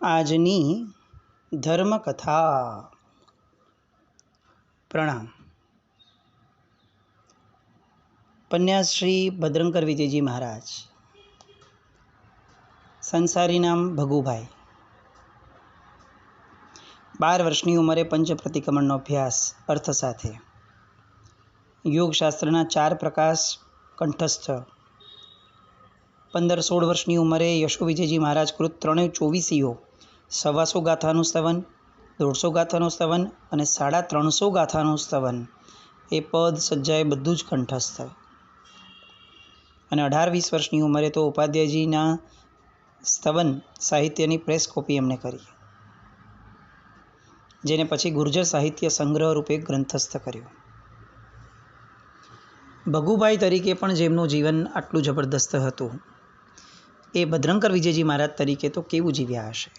આજની ધર્મકથા. પ્રણામ. પન્યાસ શ્રી ભદ્રંકર વિજયજી મહારાજ. સંસારી નામ ભગુભાઈ. 12 વર્ષની ઉંમરે પંચપ્રતિક્રમણનો અભ્યાસ અર્થ સાથે. યોગશાસ્ત્રના 4 પ્રકાશ કંઠસ્થ. 15-16 વર્ષની ઉંમરે યશો વિજયજી મહારાજ કૃત 324 125 ગાથાનું સ્તવન, 150 ગાથાનું સ્તવન અને 350 ગાથાનું સ્તવન. એ પદ સજ્જાએ બધું જ કંઠસ્થ. અને 18-20 વર્ષની ઉંમરે તો ઉપાધ્યાયજીના સ્તવન સાહિત્યની પ્રેસ કોપી એમને કરી, જેને પછી ગુર્જર સાહિત્ય સંગ્રહ રૂપે ગ્રંથસ્થ કર્યો. ભગુભાઈ તરીકે પણ જેમનું જીવન આટલું જબરદસ્ત હતું, એ ભદ્રંકર વિજયજી મહારાજ તરીકે તો કેવું જીવ્યા હશે.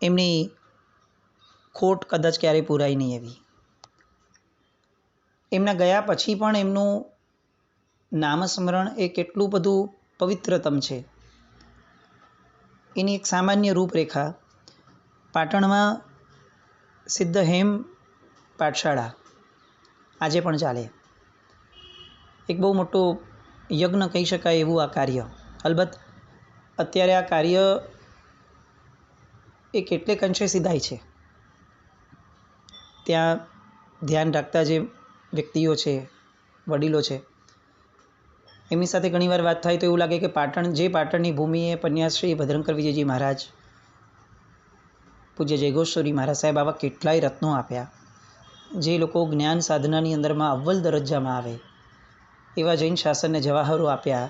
એમની ખોટ કદાચ ક્યારેય પૂરાય નહીં એવી. એમના ગયા પછી પણ એમનું નામસ્મરણ એ કેટલું બધું પવિત્રતમ છે. એની એક સામાન્ય રૂપરેખા પાટણમાં સિદ્ધહેમ પાઠશાળા આજે પણ ચાલે. એક બહુ મોટો યજ્ઞ કહી શકાય એવું આ કાર્ય. અલબત્ત અત્યારે આ કાર્ય એ કેટલેક અંશે સિદ્ધાય છે. ત્યાં ધ્યાન રાખતા જે વ્યક્તિઓ છે, વડીલો છે, એમની સાથે ઘણીવાર વાત થાય તો એવું લાગે કે પાટણની ભૂમિએ પન્યાસ શ્રી ભદ્રંકર વિજયજી મહારાજ, પૂજ્ય જયઘોષ મહારાજ સાહેબ આવા કેટલાય રત્નો આપ્યા. જે લોકો જ્ઞાન સાધનાની અંદરમાં અવ્વલ દરજ્જામાં આવે એવા જૈન શાસનને જવાહરો આપ્યા.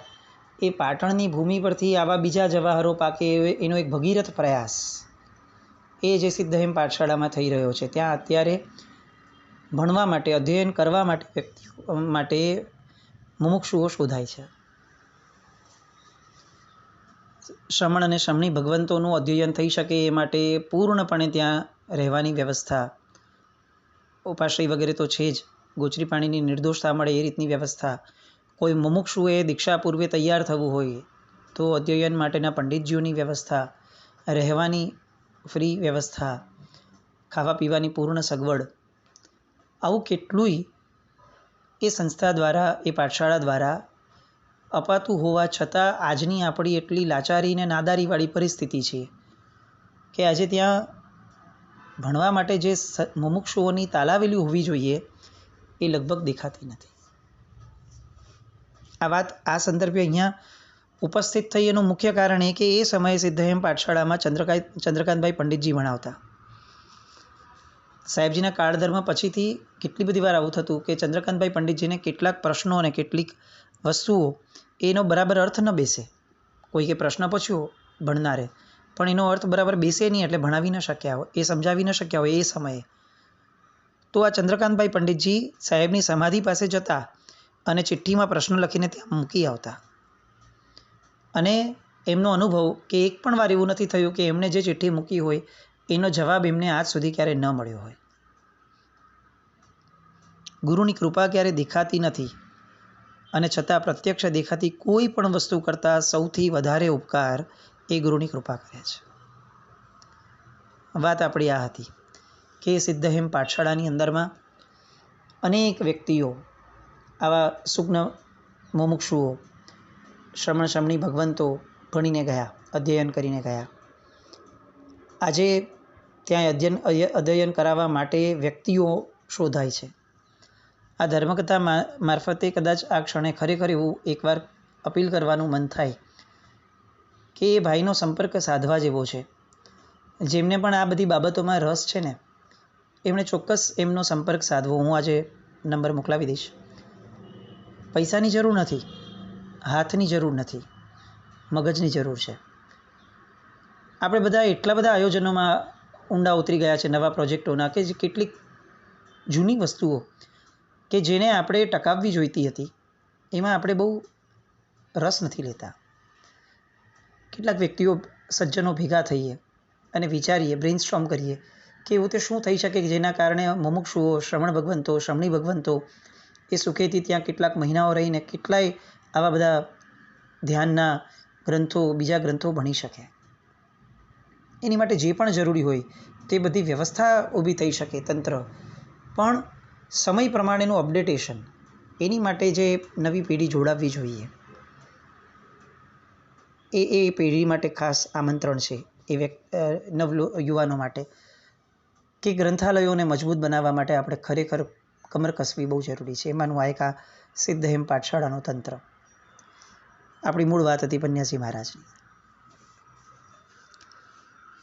એ પાટણની ભૂમિ પરથી આવા બીજા જવાહરો પાકે એનો એક ભગીરથ પ્રયાસ એ જે સિદ્ધહેમ પાઠશાળામાં થઈ રહ્યો છે. ત્યાં અત્યારે ભણવા માટે, અધ્યયન કરવા માટે વ્યક્તિઓ માટે મુમુક્ષુઓ શોધાય છે. શ્રમણ અને શમણી ભગવંતોનું અધ્યયન થઈ શકે એ માટે પૂર્ણપણે ત્યાં રહેવાની વ્યવસ્થા, ઉપાશ્રય વગેરે તો છે જ, ગોચરી પાણીની નિર્દોષતા મળે એ રીતની વ્યવસ્થા. કોઈ મુમુક્ષુએ દીક્ષા પૂર્વે તૈયાર થવું હોય તો અધ્યયન માટેના પંડિતજીઓની વ્યવસ્થા, રહેવાની ફ્રી વ્યવસ્થા, ખાવા પીવાની પૂર્ણ સગવડ, આવું કેટલુંય એ સંસ્થા દ્વારા, એ પાઠશાળા દ્વારા અપાતું હોવા છતાં આજની આપણી એટલી લાચારી અને નાદારીવાળી પરિસ્થિતિ છે કે આજે ત્યાં ભણવા માટે જે મુમુક્ષુઓની તાલાવેલી હોવી જોઈએ એ લગભગ દેખાતી નથી. આ વાત આ સંદર્ભે અહીંયા ઉપસ્થિત થઈ એનું મુખ્ય કારણ એ કે એ સમયે સિદ્ધહેમ પાઠશાળામાં ચંદ્રકાંતભાઈ પંડિતજી ભણાવતા. સાહેબજીના કાળધર્મ પછીથી કેટલી બધી વાર આવું થતું કે ચંદ્રકાંતભાઈ પંડિતજીને કેટલાક પ્રશ્નો અને કેટલીક વસ્તુઓ એનો બરાબર અર્થ ન બેસે. કોઈકે પ્રશ્ન પૂછ્યો ભણનારે, પણ એનો અર્થ બરાબર બેસે નહીં, એટલે ભણાવી ન શક્યા હોય, એ સમજાવી ન શક્યા હોય એ સમયે. તો આ ચંદ્રકાંતભાઈ પંડિતજી સાહેબની સમાધિ પાસે જતા અને ચિઠ્ઠીમાં પ્રશ્ન લખીને ત્યાં મૂકી આવતા. અને એમનો અનુભવ કે એક પણ વાર એવું નથી થયું કે એમણે જે ચિઠ્ઠી મૂકી હોય એનો જવાબ એમને આજ સુધી ક્યારેય ન મળ્યો હોય. ગુરુની કૃપા ક્યારેય દેખાતી નથી, અને છતાં પ્રત્યક્ષ દેખાતી કોઈ પણ વસ્તુ કરતાં સૌથી વધારે ઉપકાર એ ગુરુની કૃપા કરે છે. વાત આપણી આ હતી કે સિદ્ધહેમ પાઠશાળાની અંદરમાં અનેક વ્યક્તિઓ, આવા સુગ્ન મુમુક્ષુઓ, શ્રમણ શમણી ભગવંતો ભણીને ગયા, અધ્યયન કરીને ગયા. આજે ત્યાં અધ્યયન કરાવવા માટે વ્યક્તિઓ શોધાય છે. આ ધર્મકથા મારફતે કદાચ આ ક્ષણે ખરેખર એવું એકવાર અપીલ કરવાનું મન થાય કે એ ભાઈનો સંપર્ક સાધવા જેવો છે. જેમને પણ આ બધી બાબતોમાં રસ છે ને, એમણે ચોક્કસ એમનો સંપર્ક સાધવો. હું આજે નંબર મોકલાવી દઈશ. પૈસાની જરૂર નથી, હાથની જરૂર નથી, મગજની જરૂર છે. આપણે બધા એટલા બધા આયોજનોમાં ઊંડા ઉતરી ગયા છે, નવા પ્રોજેક્ટોના, કે જે કેટલીક જૂની વસ્તુઓ કે જેને આપણે ટકાવવી જોઈતી હતી એમાં આપણે બહુ રસ નથી લેતા. કેટલાક વ્યક્તિઓ, સજ્જનો ભેગા થઈએ અને વિચારીએ, બ્રેઇનસ્ટોર્મ કરીએ કે એવું તે શું થઈ શકે કે જેના કારણે મુમુક્ષુઓ, શ્રમણ ભગવંતો, શમણી ભગવંતો એ સુખેથી ત્યાં કેટલાક મહિનાઓ રહીને કેટલાય આવા બધા ધ્યાનના બીજા ગ્રંથો ભણી શકે. એની માટે જે પણ જરૂરી હોય તે બધી વ્યવસ્થા ઊભી થઈ શકે. તંત્ર પણ સમય પ્રમાણેનું અપડેટેશન, એની માટે જે નવી પેઢી જોડાવવી જોઈએ, એ પેઢી માટે ખાસ આમંત્રણ છે યુવાનો માટે, કે ગ્રંથાલયોને મજબૂત બનાવવા માટે આપણે ખરેખર કમર કસવી બહુ જરૂરી છે. એમાંનું આ એક આ સિદ્ધહેમ પાઠશાળાનું તંત્ર. આપણી મૂળ વાત હતી પન્યાસી મહારાજની.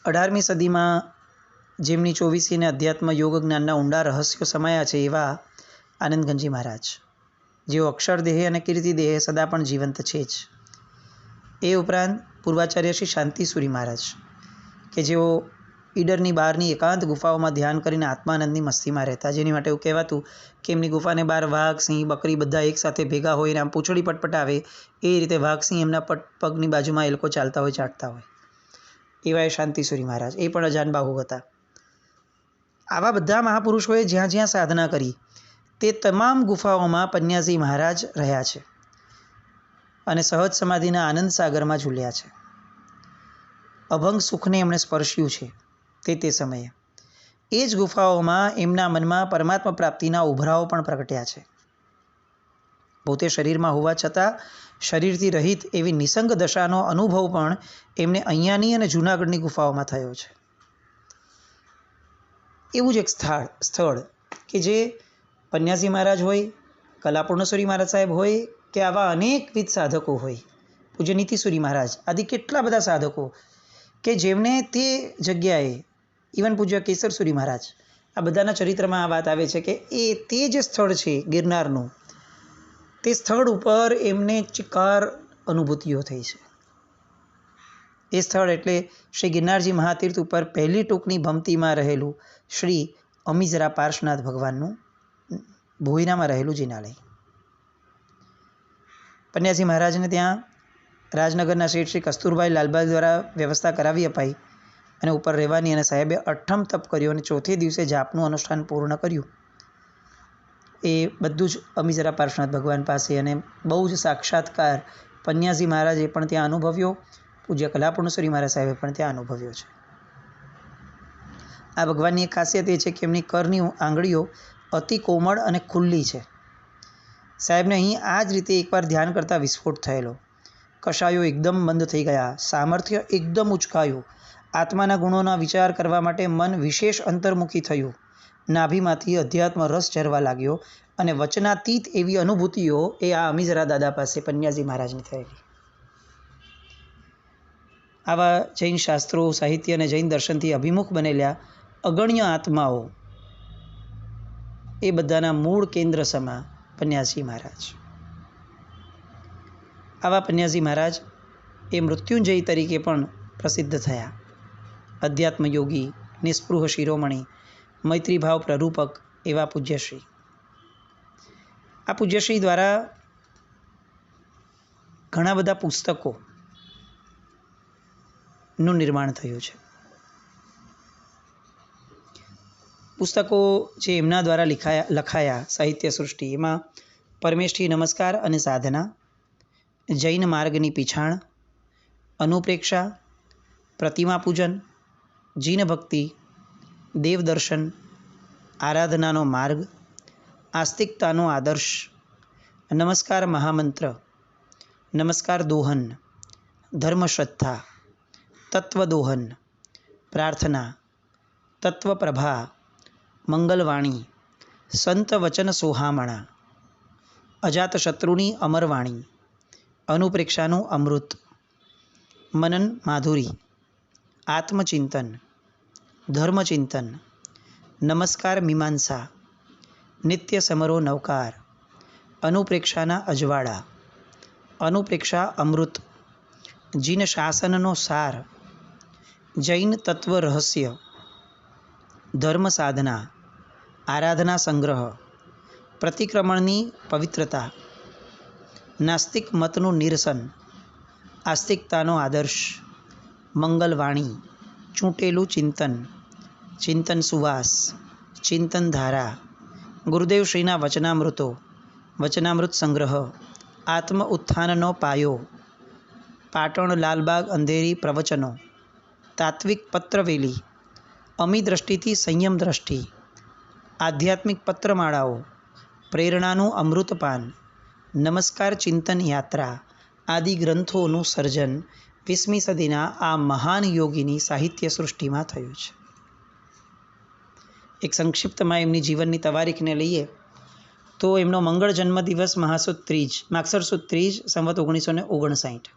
18મી સદીમાં જેમની 24 અધ્યાત્મ યોગ જ્ઞાનના ઊંડા રહસ્યો સમાયા છે એવા આનંદગંજી મહારાજ, જેઓ અક્ષરદેહે અને કીર્તિદેહે સદા પણ જીવંત છે જ. એ ઉપરાંત પૂર્વાચાર્ય શ્રી શાંતિસુરી મહારાજ, કે જેઓ ઈડરની બહારની એકાંત ગુફાઓમાં ધ્યાન કરીને આત્માનંદની મસ્તીમાં રહેતા, જેની માટે એવું કહેવાતું કે એમની ગુફાને બહાર વાઘ, સિંહ, બકરી બધા એકસાથે ભેગા હોય અને આમ પૂંછડી પટપટાવે એ રીતે વાઘ, સિંહ એમના પગની બાજુમાં એ લોકો ચાલતા હોય, ચાટતા હોય. એવા એ શાંતિસુરી મહારાજ, એ પણ અજાનબાહુ હતા. આવા બધા મહાપુરુષોએ જ્યાં જ્યાં સાધના કરી તે તમામ ગુફાઓમાં પન્યાસી મહારાજ રહ્યા છે અને સહજ સમાધિના આનંદ સાગરમાં ઝૂલ્યા છે. અભંગ સુખને એમણે સ્પર્શ્યું છે તે સમયે. એ જ ગુફાઓમાં એમના મનમાં પરમાત્મા પ્રાપ્તિના ઉભરાઓ પણ પ્રગટ્યા છે. પોતે શરીરમાં હોવા છતાં શરીરથી રહિત એવી નિસંગ દશાનો અનુભવ પણ એમને અહીંયાની અને જૂનાગઢની ગુફાઓમાં થયો છે. એવું જ એક સ્થળ કે જે પન્યાસી મહારાજ હોય, કલાપૂર્ણેશ્વરી મહારાજ સાહેબ હોય, કે આવા અનેકવિધ સાધકો હોય, પૂજ્ય નીતિસુરી મહારાજ આદિ કેટલા બધા સાધકો કે જેમને તે જગ્યાએ, ઇવન પૂજ્ય કેસરસુરી મહારાજ, આ બધાના ચરિત્રમાં આ વાત આવે છે કે તે જે સ્થળ છે ગિરનારનું, તે સ્થળ ઉપર એમને ચિકાર અનુભૂતિઓ થઈ છે. એ સ્થળ એટલે શ્રી ગિરનારજી મહાતીર્થ ઉપર પહેલી ટૂંકની ભમતીમાં રહેલું શ્રી અમીજરા પાર્શ્વનાથ ભગવાનનું ભોયરામાં રહેલું જિનાલય. પન્યાસી મહારાજને ત્યાં રાજનગરના શેઠ શ્રી કસ્તુરભાઈ લાલભાઈ દ્વારા વ્યવસ્થા કરાવી અપાઈ અને ઉપર રહેવાની, અને સાહેબે 8મ તપ કર્યો અને 4થે દિવસે જાપનું અનુષ્ઠાન પૂર્ણ કર્યું. એ બધું જ અમીજરા પાર્શ્વનાથ ભગવાન પાસે, અને બહુ જ સાક્ષાત્કાર પન્યાસી મહારાજે પણ ત્યાં અનુભવ્યો, પૂજ્ય કલાપૂર્ણેશ્વરી મહારાજ સાહેબે પણ ત્યાં અનુભવ્યો છે. આ ભગવાનની એક ખાસિયત એ છે કે એમની કરની આંગળીઓ અતિ કોમળ અને ખુલ્લી છે. સાહેબને અહીં આ જ રીતે એકવાર ધ્યાન કરતાં વિસ્ફોટ થયેલો. કશાયો એકદમ બંધ થઈ ગયા, સામર્થ્ય એકદમ ઉચકાયું, આત્માના ગુણોના વિચાર કરવા માટે મન વિશેષ અંતર્મુખી થયું, નાભીમાંથી અધ્યાત્મ રસ ઝરવા લાગ્યો, અને વચનાતીત એવી અનુભૂતિઓ એ આ અમીજરા દાદા પાસે પન્યાસી મહારાજની થયેલી. આવા જૈન શાસ્ત્રો, સાહિત્ય અને જૈન દર્શનથી અભિમુખ બનેલા અગણ્ય આત્માઓ, એ બધાના મૂળ કેન્દ્ર સમા પન્યાસી મહારાજ. આવા પન્યાસી મહારાજ એ મૃત્યુંજય તરીકે પણ પ્રસિદ્ધ થયા. અધ્યાત્મ યોગી, નિસ્પૃહ શિરોમણી, મૈત્રીભાવ પ્રરૂપક એવા પૂજ્યશ્રી. આ પૂજ્યશ્રી દ્વારા ઘણા બધા પુસ્તકોનું નિર્માણ થયું છે. પુસ્તકો જે એમના દ્વારા લખાયા સાહિત્ય સૃષ્ટિ, એમાં પરમેષ્ઠી નમસ્કાર અને સાધના, જૈન માર્ગની પીછાણ, અનુપ્રેક્ષા, પ્રતિમા પૂજન, જીન ભક્તિ, દેવદર્શન, આરાધનાનો માર્ગ, આસ્તિકતાનો આદર્શ, નમસ્કાર મહામંત્ર, નમસ્કાર દોહન, ધર્મશ્રદ્ધા, તત્વદોહન, પ્રાર્થના, તત્વપ્રભા, મંગલવાણી, સંત વચન સોહામણા, અજાતશત્રુની અમરવાણી, અનુપ્રેક્ષાનું અમૃત, મનન માધુરી, આત્મચિંતન, ધર્મચિંતન, નમસ્કાર મીમાંસા, નિત્ય સમરો નવકાર, અનુપ્રેક્ષાના અજવાળા, અનુપ્રેક્ષા અમૃત, જીન શાસનનો સાર, જૈન તત્વ રહસ્ય, ધર્મ સાધના, આરાધના સંગ્રહ, પ્રતિક્રમણની પવિત્રતા, નાસ્તિક મતનું નિરસન, આસ્તિકતાનો આદર્શ, મંગલવાણી, ચૂંટેલું ચિંતન, ચિંતન સુવાસ, ચિંતન ધારા, ગુરુદેવ શ્રીના વચનામૃતો, વચનામૃત સંગ્રહ, આત્મ ઉત્થાનનો પાયો, પાટણ લાલબાગ અંધેરી પ્રવચનો, તાત્વિક પત્રવેલી, અમી દ્રષ્ટિથી સંયમ દ્રષ્ટિ, આધ્યાત્મિક પત્રમાળાઓ, પ્રેરણાનું અમૃતપાન, નમસ્કાર ચિંતન યાત્રા આદિ ગ્રંથોનું સર્જન 20મી સદીના આ મહાન યોગીની સાહિત્ય સૃષ્ટિમાં થયું છે. એક સંક્ષિપ્તમાં એમની જીવનની તવારીખને લઈએ તો એમનો મંગળ જન્મદિવસ માગસર સુદ ત્રીજ સંવત 1959.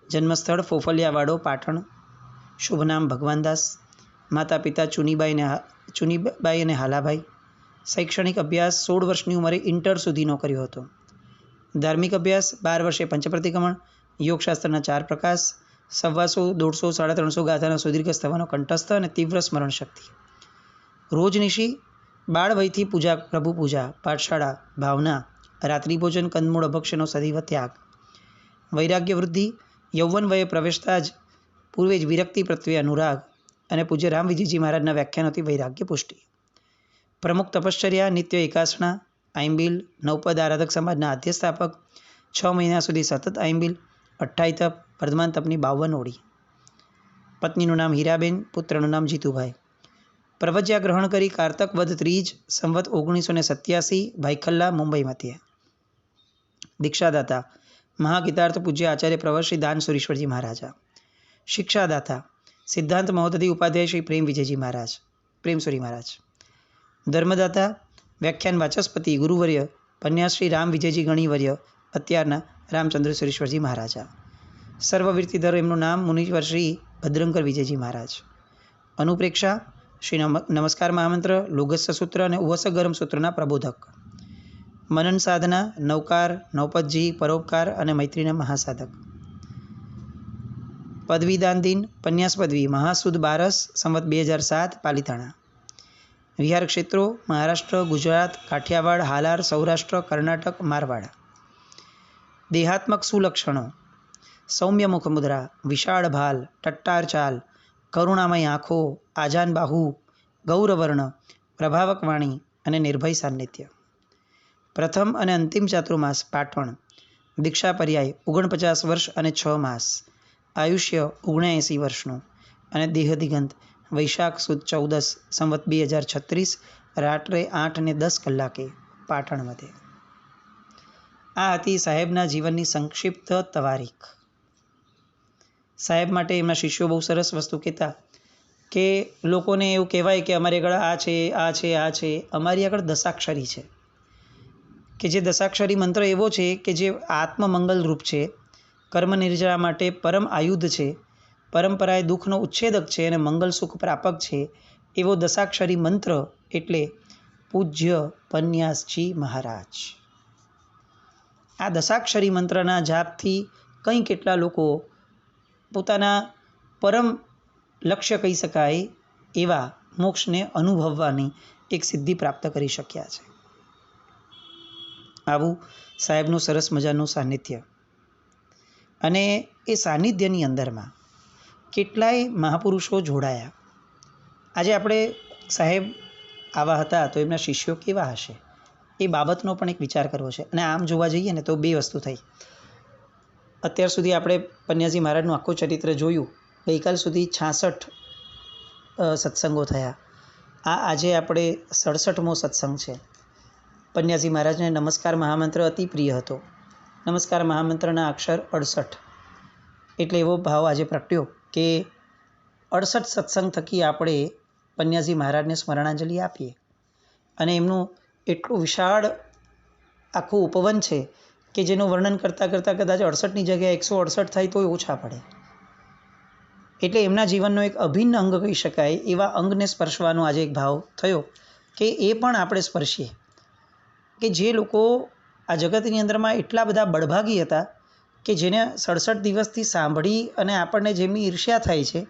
જન્મસ્થળ ફોફલિયાવાડો પાટણ. શુભ નામ ભગવાનદાસ. માતા પિતા ચુનીબાઈ અને હાલાભાઈ. શૈક્ષણિક અભ્યાસ 16 વર્ષની ઉંમરે ઇન્ટર સુધીનો કર્યો હતો. ધાર્મિક અભ્યાસ 12 વર્ષે પંચપ્રતિક્રમણ, યોગશાસ્ત્રના 4 પ્રકાશ, 125, 150, 350 ગાથાના સુદીર્ઘ સ્તવનો કંઠસ્થ અને તીવ્ર સ્મરણ શક્તિ. રોજનિશી બાળ વયથી પ્રભુ પૂજા, પાઠશાળા, ભાવના, રાત્રિ ભોજન, કંદમૂળ અભક્ષ્યનો સદૈવ ત્યાગ. વૈરાગ્ય વૃદ્ધિ, યૌવન વયે પ્રવેશતા જ પૂર્વે જ વિરક્તિ પ્રત્યે અનુરાગ અને પૂજ્ય રામ વિજયજી મહારાજના વ્યાખ્યાનોથી વૈરાગ્ય પુષ્ટિ. પ્રમુખ તપશ્ચર્યા, નિત્ય એકાસણા, આઈંબિલ, નવપદ આરાધક સમાજના આદ્ય સ્થાપક, 6 મહિના સુધી સતત આઈંબિલ, 28 તપ, વર્ધમાન તપની 52 ઓળી. પત્નીનું નામ હીરાબેન, પુત્રનું નામ જીતુભાઈ. પ્રવજ્યા ગ્રહણ કરી કારતક વદ ત્રીજ સંવત 1987 ભાઈખલ્લા મુંબઈ મધ્યે. દીક્ષાદાતા મહાગીતાર્થ પૂજ્ય આચાર્ય પ્રવર શ્રી દાન સુરેશ્વરજી મહારાજા. શિક્ષાદાતા સિદ્ધાંત મહોદધિ ઉપાધ્યાય શ્રી પ્રેમ વિજયજી મહારાજ, પ્રેમસુરી મહારાજ. ધર્મદાતા વ્યાખ્યાન વાચસ્પતિ ગુરુવર્ય પન્યાશ્રી રામ વિજયજી ગણીવર્ય, અત્યારના રામચંદ્ર સુરેશ્વરજી મહારાજા. સર્વવીર્તિધર એમનું નામ મુનિવર શ્રી ભદ્રંકર વિજયજી મહારાજ. અનુપ્રેક્ષા શ્રી નમસ્કાર મહામંત્ર, લોગસ્ય સૂત્ર અને ઉવસ ગરમ સૂત્રના પ્રબોધક. મનન સાધના, નવકાર, નવપદજી, પરોપકાર અને મૈત્રીના મહાસાધક. પદવીદાન દિન, પન્યાસ પદવી મહાસુદ 12 સંવત 2007 પાલિતાણા. વિહાર ક્ષેત્રો મહારાષ્ટ્ર, ગુજરાત, કાઠિયાવાડ, હાલાર, સૌરાષ્ટ્ર, કર્ણાટક, મારવાડ. દેહાત્મક સુલક્ષણો: સૌમ્ય મુખમુદ્રા, વિશાળ ભાલ, ટટ્ટાર ચાલ, કરુણામય આંખો, આજાન બાહુ, ગૌરવર્ણ, પ્રભાવક વાણી અને નિર્ભય સાન્નિધ્ય. પ્રથમ અને અંતિમ ચાતુર્માસ પાટણ. દીક્ષા પર્યાય 49 વર્ષ અને 6 માસ. આયુષ્ય 79 વર્ષનું. અને દેહ દિગંત વૈશાખ સુદ 14 સંવત 2036 રાત્રે 8:10 પાટણ મધ્યે. આ હતી સાહેબના જીવનની સંક્ષિપ્ત તવારીખ. સાહેબ માટે એમના શિષ્યો બહુ સરસ વસ્તુ કહેતા કે લોકોને એવું કહેવાય કે અમારી આગળ આ છે, આ છે, આ છે. અમારી આગળ દશાક્ષરી છે કે જે દશાક્ષરી મંત્ર એવો છે કે જે આત્મમંગલ રૂપ છે, કર્મ નિર્જરા માટે પરમ આયુધ છે, પરંપરાએ દુઃખનો ઉચ્છેદક છે અને મંગલ સુખ પ્રાપક છે. એવો દશાક્ષરી મંત્ર એટલે પૂજ્ય પન્યાસજી મહારાજ. આ દશાક્ષરી મંત્રના જાપથી કંઈ કેટલા લોકો પોતાના પરમ લક્ષ્ય કહી શકાય એવા મોક્ષને અનુભવવાની એક સિદ્ધિ પ્રાપ્ત કરી શક્યા છે. આવું સાહેબનું સરસ મજાનું સાનિધ્ય. અને એ સાનિધ્યની અંદરમાં કેટલાય મહાપુરુષો જોડાયા. આજે આપણે સાહેબ આવા હતા તો એમના શિષ્યો કેવા હશે એ બાબતનો પણ એક વિચાર કરવો છે. અને આમ જોવા જઈએ ને તો 2 વસ્તુ થઈ. અત્યાર સુધી આપણે પન્યાજી મહારાજનું આખું ચરિત્ર જોયું. ગઈકાલ સુધી 66 સત્સંગો થયા. આજે આપણે 67મો સત્સંગ છે. પન્યાજી મહારાજને નમસ્કાર મહામંત્ર અતિ પ્રિય હતો. નમસ્કાર મહામંત્રના અક્ષર 68. એટલે એવો ભાવ આજે પ્રગટ્યો કે 68 સત્સંગ થકી આપણે પન્યાજી મહારાજને સ્મરણાંજલિ આપીએ. અને એમનું એટલું વિશાળ આખું ઉપવન છે કે જેનું વર્ણન કરતાં કરતાં કદાચ 68ની જગ્યાએ 168 થાય તોય ઓછા પડે. એટલે એમના જીવનનો એક અભિન્ન અંગ કહી શકાય એવા અંગને સ્પર્શવાનો આજે એક ભાવ થયો કે એ પણ આપણે સ્પર્શીએ. કે જે લોકો આ જગતની અંદરમાં એટલા બધા બળભાગી હતા કે જેને 67 દિવસથી સાંભળી અને આપણને જેમની ઈર્ષ્યા થાય છે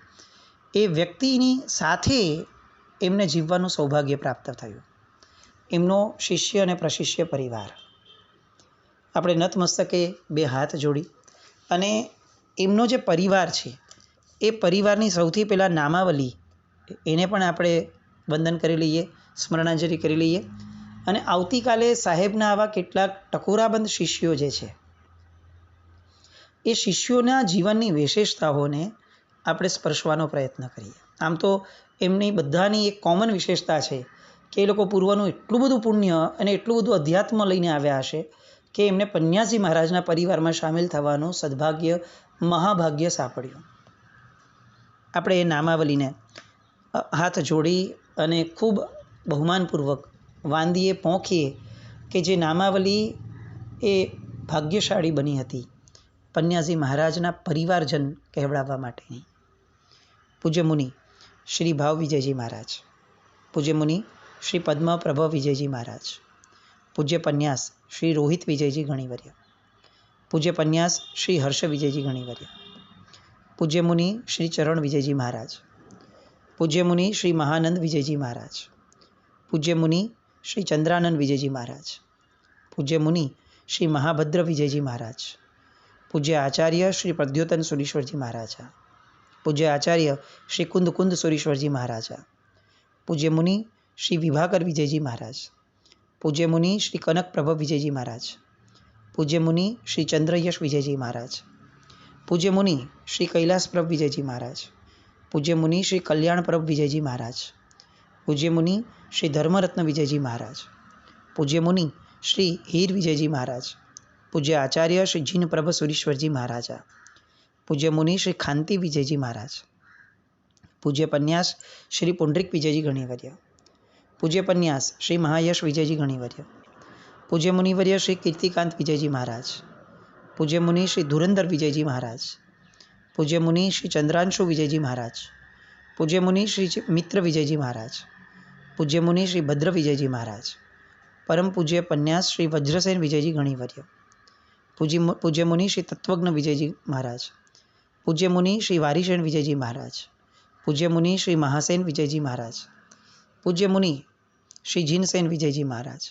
એ વ્યક્તિની સાથે એમને જીવવાનું સૌભાગ્ય પ્રાપ્ત થયું. એમનો શિષ્ય અને પ્રશિષ્ય પરિવાર. આપણે નતમસ્તકે 2 હાથ જોડી અને એમનો જે પરિવાર છે એ પરિવારની સૌથી પહેલાં નામાવલી એને પણ આપણે વંદન કરી લઈએ, સ્મરણાંજલિ કરી લઈએ. અને આવતીકાલે સાહેબના આવા કેટલાક ટકોરાબંધ શિષ્યો જે છે એ શિષ્યોના જીવનની વિશેષતાઓને આપણે સ્પર્શવાનો પ્રયત્ન કરીએ. આમ તો એમની બધાની એક કોમન વિશેષતા છે કે એ લોકો પૂર્વનું એટલું બધું પુણ્ય અને એટલું બધું અધ્યાત્મ લઈને આવ્યા હશે કે એમને પન્યાસી મહારાજના પરિવારમાં સામેલ થવાનું સદભાગ્ય, મહાભાગ્ય સાંપડ્યું. આપણે એ નામાવલીને હાથ જોડી અને ખૂબ બહુમાનપૂર્વક વાંદીએ પોંખીએ કે જે નામાવલી એ ભાગ્યશાળી બની હતી પન્યાસી મહારાજના પરિવારજન કહેવડાવવા માટેની. પૂજ્ય મુનિ શ્રી ભાવ વિજયજી મહારાજ, પૂજ્ય મુનિ શ્રી પદ્મપ્રભ વિજયજી મહારાજ, પૂજ્ય પન્યાસ શ્રી રોહિત વિજયજી ગણીવર્ય, પૂજ્ય પન્યાસ શ્રી હર્ષ વિજયજી ગણીવર્ય, પૂજ્ય મુનિ શ્રી ચરણ વિજયજી મહારાજ, પૂજ્ય મુનિ શ્રી મહાનંદ વિજયજી મહારાજ, પૂજ્ય મુનિ શ્રી ચંદ્રાનંદ વિજયજી મહારાજ, પૂજ્ય મુનિ શ્રી મહાભદ્ર વિજયજી મહારાજ, પૂજ્ય આચાર્ય શ્રી પ્રદ્યોતન સુરીશ્વરજી મહારાજા, પૂજ્ય આચાર્ય શ્રી કુંદ સુરીશ્વરજી મહારાજા, પૂજ્ય મુનિ શ્રી વિભાકર વિજયજી મહારાજ, પૂજ્ય મુનિ શ્રી કનક પ્રભ વિજયજી મહારાજ, પૂજ્ય મુનિ શ્રી ચંદ્રયશ વિજયજી મહારાજ, પૂજ્ય મુનિ શ્રી કૈલાસ પ્રભ વિજયજી મહારાજ, પૂજ્ય મુનિ શ્રી કલ્યાણ પ્રભ વિજયજી મહારાજ, પૂજ્ય મુનિ શ્રી ધર્મરત્ન વિજયજી મહારાજ, પૂજ્ય મુનિ શ્રી હીર વિજયજી મહારાજ, પૂજ્ય આચાર્ય શ્રી જીન પ્રભ સુરીશ્વરજી મહારાજા, પૂજ્ય મુનિ શ્રી ખાંતિ વિજયજી મહારાજ, પૂજ્ય પન્યાસ શ્રી પુંડરીક વિજયજી ગણીવર્ય, પૂજ્ય પન્યાસ શ્રી મહાયશ વિજયજી ગણીવર્ય, પૂજ્ય મુનિવર્ય શ્રી કીર્તિકાંત વિજયજી મહારાજ, પૂજ્ય મુનિ શ્રી ધુરંધર વિજયજી મહારાજ, પૂજ્ય મુનિ શ્રી ચંદ્રાંશુ વિજયજી મહારાજ, પૂજ્ય મુનિ શ્રી મિત્ર વિજયજી મહારાજ, પૂજ્ય મુનિ શ્રી ભદ્ર વિજયજી મહારાજ, પરમ પૂજ્ય પન્યાસ શ્રી વજ્રસેન વિજયજી ગણીવર્ય, પૂજ્ય મુનિ શ્રી તત્વજ્ઞ વિજયજી મહારાજ, પૂજ્ય મુનિ શ્રી વારીસેન વિજયજી મહારાજ, પૂજ્ય મુનિ શ્રી મહાસેન વિજયજી મહારાજ, પૂજ્ય મુનિ શ્રી જીનસેન વિજયજી મહારાજ,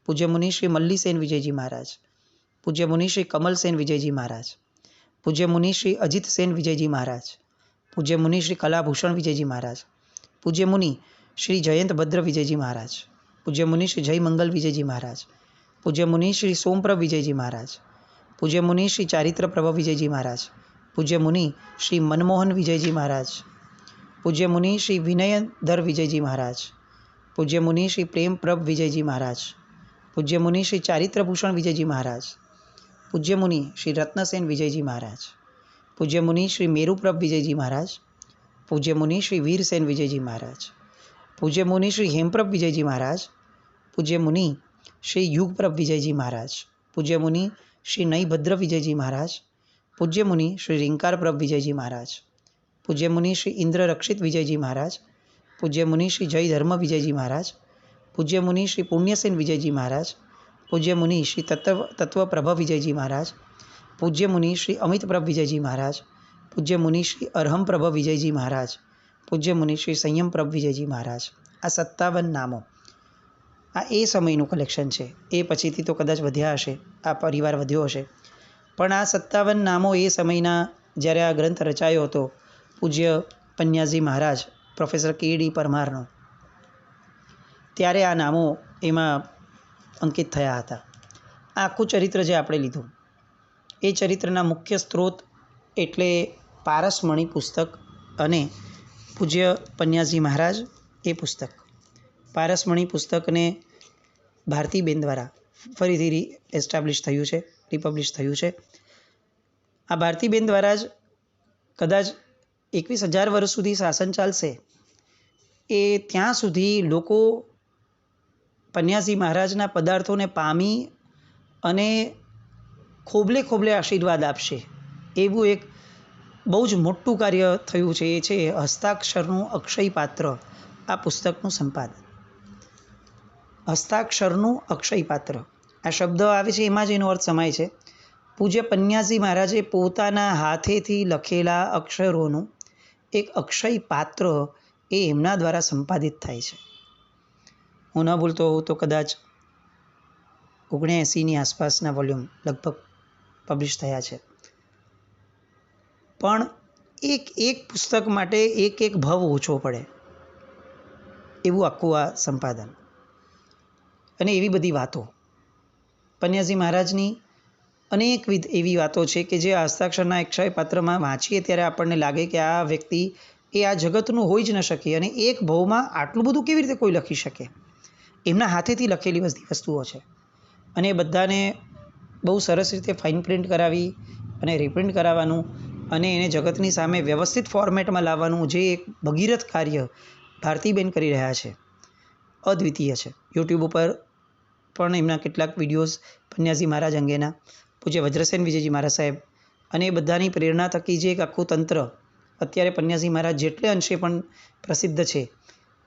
પૂજ્ય મુનિ શ્રી મલ્લીસેન વિજયજી મહારાજ, પૂજ્ય મુનિ શ્રી કમલસેન વિજયજી મહારાજ, પૂજ્ય મુનિ શ્રી અજીતસેન વિજયજી મહારાજ, પૂજ્ય મુનિ શ્રી કલાભૂષણ વિજયજી મહારાજ, પૂજ્ય મુનિ શ્રી જયંત ભદ્ર વિજયજી મહારાજ, પૂજ્ય મુનિ શ્રી જય મંગલ વિજયજી મહારાજ, પૂજ્ય મુનિ શ્રી સોમપ્રભ વિજયજી મહારાજ, પૂજ્ય મુનિ શ્રી ચારિત્ર પ્રભ વિજયજી મહારાજ, પૂજ્ય મુનિ શ્રી મનમોહન વિજયજી મહારાજ, પૂજ્ય મુનિ શ્રી વિનયધર વિજયજી મહારાજ, પૂજ્ય મુનિ શ્રી પ્રેમ પ્રભ વિજયજી મહારાજ, પૂજ્ય મુનિ શ્રી ચારિત્રભૂષણ વિજયજી મહારાજ, પૂજ્ય મુનિ શ્રી રત્નસેન વિજયજી મહારાજ, પૂજ્ય મુનિ શ્રી મેરુપ્રભ વિજયજી મહારાજ, પૂજ્ય મુનિ શ્રી વીરસેન વિજયજી મહારાજ, પૂજ્ય મુનિ શ્રી હેમપ્રભ વિજયજી મહારાજ, પૂજ્ય મુનિ શ્રી યુગપ્રભ વિજયજી મહારાજ, પૂજ્ય મુનિ શ્રી નયભદ્ર વિજયજી મહારાજ, પૂજ્ય મુનિ શ્રી રિંકાર પ્રભ વિજયજી મહારાજ, પૂજ્ય મુનિ શ્રી ઇન્દ્ર રક્ષિત વિજયજી મહારાજ, પૂજ્ય મુનિ શ્રી જય ધર્મ વિજયજી મહારાજ, પૂજ્ય મુનિ શ્રી પુણ્યસેન વિજયજી મહારાજ, પૂજ્ય મુનિ શ્રી તત્વપ્રભ વિજયજી મહારાજ, પૂજ્ય મુનિ શ્રી અમિતપ્રભ વિજયજી મહારાજ, પૂજ્ય મુનિ શ્રી અરહમપ્રભ વિજયજી મહારાજ, પૂજ્ય મુનિ શ્રી સંયમપ્રભ વિજયજી મહારાજ. આ 57 નામો આ એ સમયનું કલેક્શન છે. એ પછીથી તો કદાચ વધ્યા હશે, આ પરિવાર વધ્યો હશે, પણ આ 57 નામો એ સમયના જ્યારે આ ગ્રંથ રચાયો હતો પૂજ્ય પન્યાસજી મહારાજ પ્રોફેસર કે.ડી. પરમારનો, ત્યારે આ નામો એમાં અંકિત થયા હતા. આ આખું ચરિત્ર જે આપણે લીધું એ ચરિત્રના મુખ્ય સ્ત્રોત એટલે પારસમણી પુસ્તક અને પૂજ્ય પન્યાસજી મહારાજ એ પુસ્તક. પારસમણી પુસ્તકને ભારતીબેન દ્વારા ફરીથી એસ્ટાબ્લિશ થયું છે, રિપબ્લિશ થયું છે. આ ભારતીબેન દ્વારા જ કદાચ 21,000 વર્ષ સુધી શાસન ચાલશે એ ત્યાં સુધી લોકો પન્યાસજી મહારાજના પદાર્થોને પામી અને ખોબલે ખોબલે આશીર્વાદ આપશે એવું એક બહુ જ મોટું કાર્ય થયું છે. એ છે હસ્તાક્ષરનું અક્ષય પાત્ર, આ પુસ્તકનું સંપાદન. હસ્તાક્ષરનું અક્ષય પાત્ર આ શબ્દ આવે છે એમાં જ એનો અર્થ સમાય છે. પૂજ્ય પન્યાસજી મહારાજે પોતાના હાથેથી લખેલા અક્ષરોનું એક અક્ષય પાત્ર એ એમના દ્વારા સંપાદિત થાય છે. હું ન ભૂલતો હોઉં તો કદાચ 79ની આસપાસના વોલ્યુમ લગભગ પબ્લિશ થયા છે. પણ એક પુસ્તક માટે એક ભાવ ઓછો પડે એવું આખું આ સંપાદન અને એવી બધી વાતો પન્યાસજી મહારાજની અનેકવિધ એવી વાતો છે કે જે હસ્તાક્ષરના અક્ષય પાત્રમાં વાંચીએ ત્યારે આપણને લાગે કે આ વ્યક્તિ એ આ જગતનું હોઈ જ ન શકે અને એક ભાવમાં આટલું બધું કેવી રીતે કોઈ લખી શકે. એમના હાથેથી લખેલી બધી વસ્તુઓ છે અને એ બધાને બહુ સરસ રીતે ફાઇન પ્રિન્ટ કરાવી અને રિપ્રિન્ટ કરાવવાનું અને એને જગતની સામે વ્યવસ્થિત ફોર્મેટમાં લાવવાનું જે એક ભગીરથ કાર્ય ભારતીબેન કરી રહ્યા છે અદ્વિતીય છે. યુટ્યુબ ઉપર પણ એમના કેટલાક વિડીયોઝ પન્યાસી મહારાજ અંગેના પૂજ્ય વજ્રસેન વિજયજી મહારાજ સાહેબ અને એ બધાની પ્રેરણા થકી જે એક આખું તંત્ર અત્યારે પન્યાસી મહારાજ જેટલે અંશે પણ પ્રસિદ્ધ છે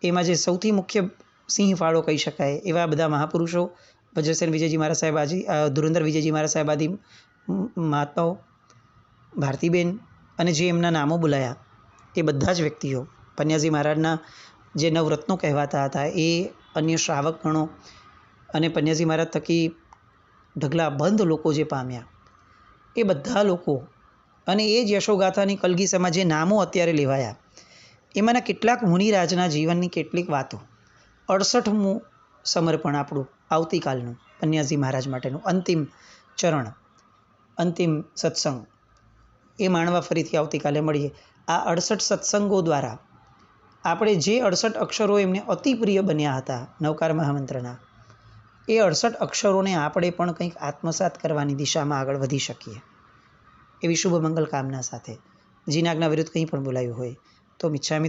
એમાં જે સૌથી મુખ્ય સિંહ ફાળો કહી શકાય એવા બધા મહાપુરુષો વજ્રસેન વિજયજી મહારાજ સાહેબ આજી ધુરંધર વિજયજી મહારાજ સાહેબ આદિ મહાત્માઓ ભારતીબેન અને જે એમના નામો બોલાયા એ બધા જ વ્યક્તિઓ પન્યાસી મહારાજના જે નવરત્નો કહેવાતા હતા એ અન્ય શ્રાવક ગણો અને પન્યાસી મહારાજ થકી ઢગલા બંધ લોકો જે પામ્યા એ બધા લોકો અને એ જ યશોગાથાની કલગીસામાં જે નામો અત્યારે લેવાયા એમાંના કેટલાક મુનિરાજના જીવનની કેટલીક વાતો 68મું સમર્પણ આપણું આવતીકાલનું પન્યાસી મહારાજ માટેનું અંતિમ ચરણ અંતિમ સત્સંગ એ માણવા ફરીથી આવતીકાલે મળીએ. આ 68 સત્સંગો દ્વારા આપણે જે 68 અક્ષરો એમને અતિ પ્રિય બન્યા હતા નવકાર મહામંત્રના એ 68 અક્ષરોને આપણે પણ કંઈક આત્મસાત કરવાની દિશામાં આગળ વધી શકીએ એવી શુભ મંગલ કામના સાથે. જીનાગના વિરુદ્ધ કંઈ પણ બોલાયું હોય તો મિચ્છામી